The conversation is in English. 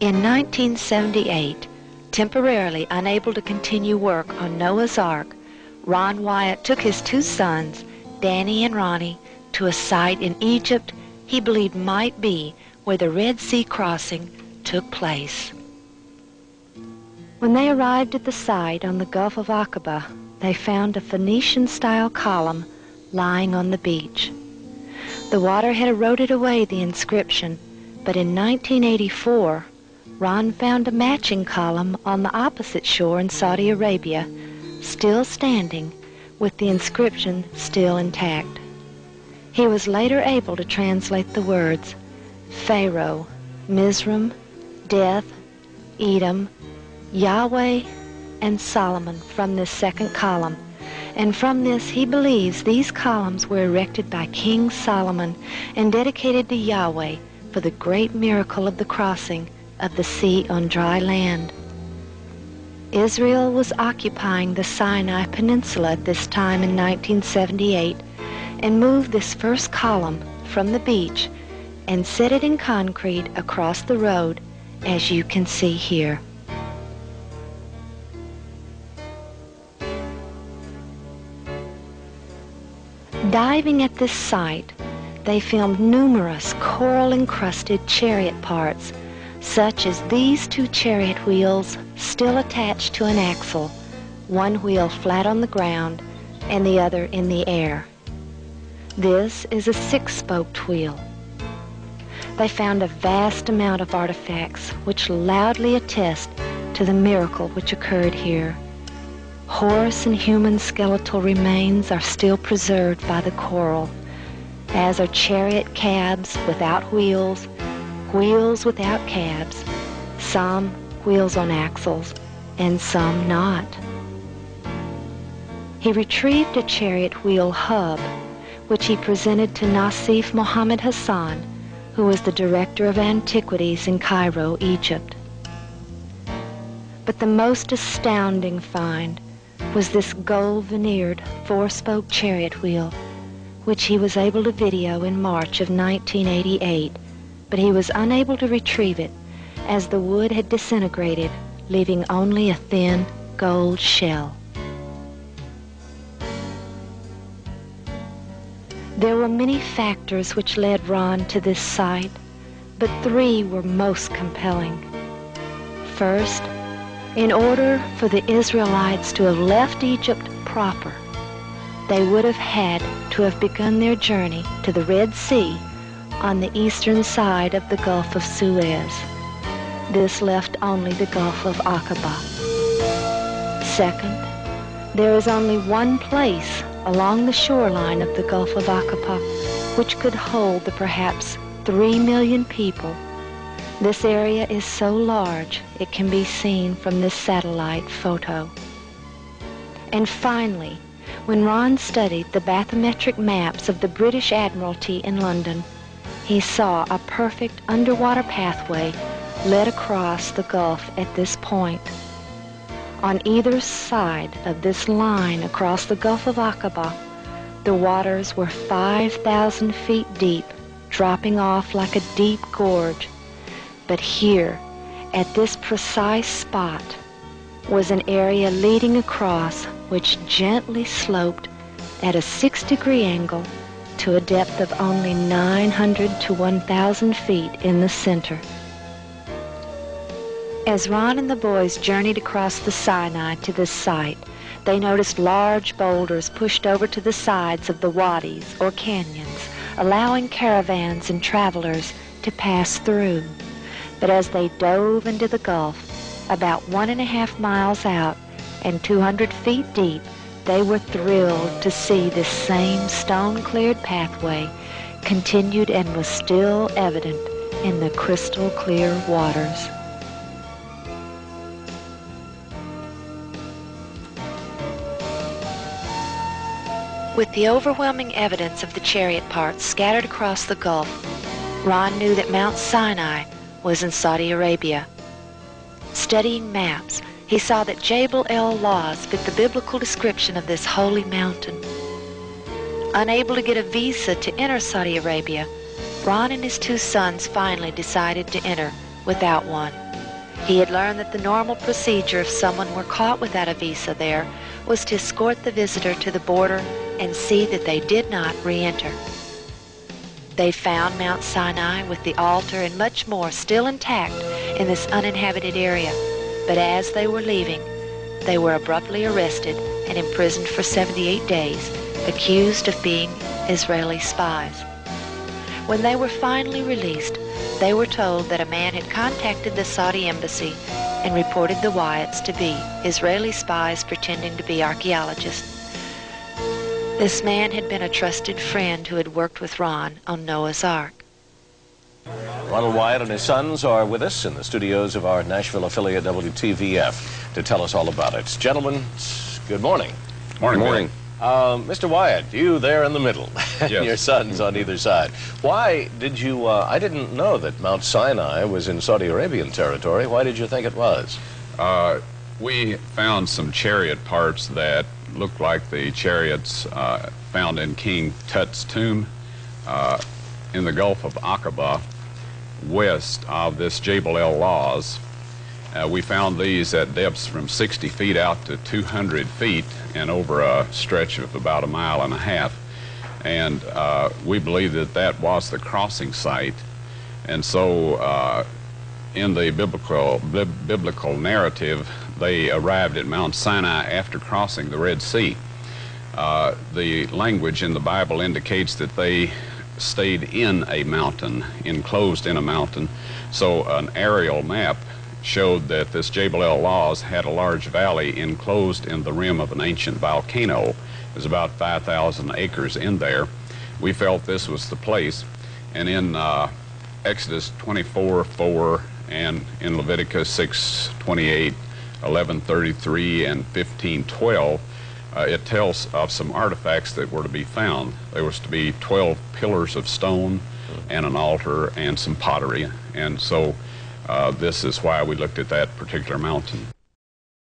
In 1978, temporarily unable to continue work on Noah's Ark, Ron Wyatt took his two sons, Danny and Ronnie, to a site in Egypt he believed might be where the Red Sea crossing took place. When they arrived at the site on the Gulf of Aqaba, they found a Phoenician-style column lying on the beach. The water had eroded away the inscription, but in 1984, Ron found a matching column on the opposite shore in Saudi Arabia, still standing, with the inscription still intact. He was later able to translate the words Pharaoh, Mizraim, Death, Edom, Yahweh, and Solomon from this second column, and from this he believes these columns were erected by King Solomon and dedicated to Yahweh for the great miracle of the crossing of the sea on dry land. Israel was occupying the Sinai Peninsula at this time in 1978 and moved this first column from the beach and set it in concrete across the road, as you can see here. Diving at this site, they filmed numerous coral-encrusted chariot parts, such as these two chariot wheels still attached to an axle, one wheel flat on the ground and the other in the air. This is a six-spoked wheel. They found a vast amount of artifacts which loudly attest to the miracle which occurred here. Horse and human skeletal remains are still preserved by the coral, as are chariot cabs without wheels, wheels without cabs, some wheels on axles, and some not. He retrieved a chariot wheel hub, which he presented to Nassif Mohammed Hassan, who was the director of antiquities in Cairo, Egypt. But the most astounding find was this gold-veneered four-spoke chariot wheel, which he was able to video in March of 1988, but he was unable to retrieve it as the wood had disintegrated, leaving only a thin gold shell. There were many factors which led Ron to this site, but three were most compelling. First, in order for the Israelites to have left Egypt proper, they would have had to have begun their journey to the Red Sea on the eastern side of the Gulf of Suez. This left only the Gulf of Aqaba. Second, there is only one place along the shoreline of the Gulf of Aqaba which could hold the perhaps 3 million people. This area is so large it can be seen from this satellite photo. And finally, when Ron studied the bathymetric maps of the British Admiralty in London, he saw a perfect underwater pathway led across the Gulf at this point. On either side of this line across the Gulf of Aqaba, the waters were 5,000 feet deep, dropping off like a deep gorge. But here, at this precise spot, was an area leading across which gently sloped at a 6-degree angle to a depth of only 900 to 1,000 feet in the center. As Ron and the boys journeyed across the Sinai to this site, they noticed large boulders pushed over to the sides of the wadis or canyons, allowing caravans and travelers to pass through. But as they dove into the Gulf, about 1.5 miles out and 200 feet deep, they were thrilled to see this same stone-cleared pathway continued and was still evident in the crystal-clear waters. With the overwhelming evidence of the chariot parts scattered across the Gulf, Ron knew that Mount Sinai was in Saudi Arabia. Studying maps, he saw that Jabal el-Lawz fit the biblical description of this holy mountain. Unable to get a visa to enter Saudi Arabia, Ron and his two sons finally decided to enter without one. He had learned that the normal procedure if someone were caught without a visa there was to escort the visitor to the border and see that they did not re-enter. They found Mount Sinai with the altar and much more still intact in this uninhabited area, but as they were leaving, they were abruptly arrested and imprisoned for 78 days, accused of being Israeli spies. When they were finally released, they were told that a man had contacted the Saudi embassy and reported the Wyatts to be Israeli spies pretending to be archaeologists. This man had been a trusted friend who had worked with Ron on Noah's Ark. Ronald Wyatt and his sons are with us in the studios of our Nashville affiliate WTVF to tell us all about it. Gentlemen, good morning. Morning. Morning. Mr. Wyatt, you there in the middle, and Yes. your sons on either side. Why did you, I didn't know that Mount Sinai was in Saudi Arabian territory. Why did you think it was? We found some chariot parts that looked like the chariots found in King Tut's tomb in the Gulf of Aqaba, west of this Jebel El Lawz. We found these at depths from 60 feet out to 200 feet and over a stretch of about 1.5 miles. And we believe that that was the crossing site. And so in the biblical narrative, they arrived at Mount Sinai after crossing the Red Sea. The language in the Bible indicates that they stayed in a mountain, enclosed in a mountain. So an aerial map showed that this Jebel El Lawz had a large valley enclosed in the rim of an ancient volcano. There's about 5,000 acres in there. We felt this was the place. And in Exodus 24:4 and in Leviticus 6:28, 11:33, and 15:12, it tells of some artifacts that were to be found. There was to be 12 pillars of stone and an altar and some pottery. And so this is why we looked at that particular mountain.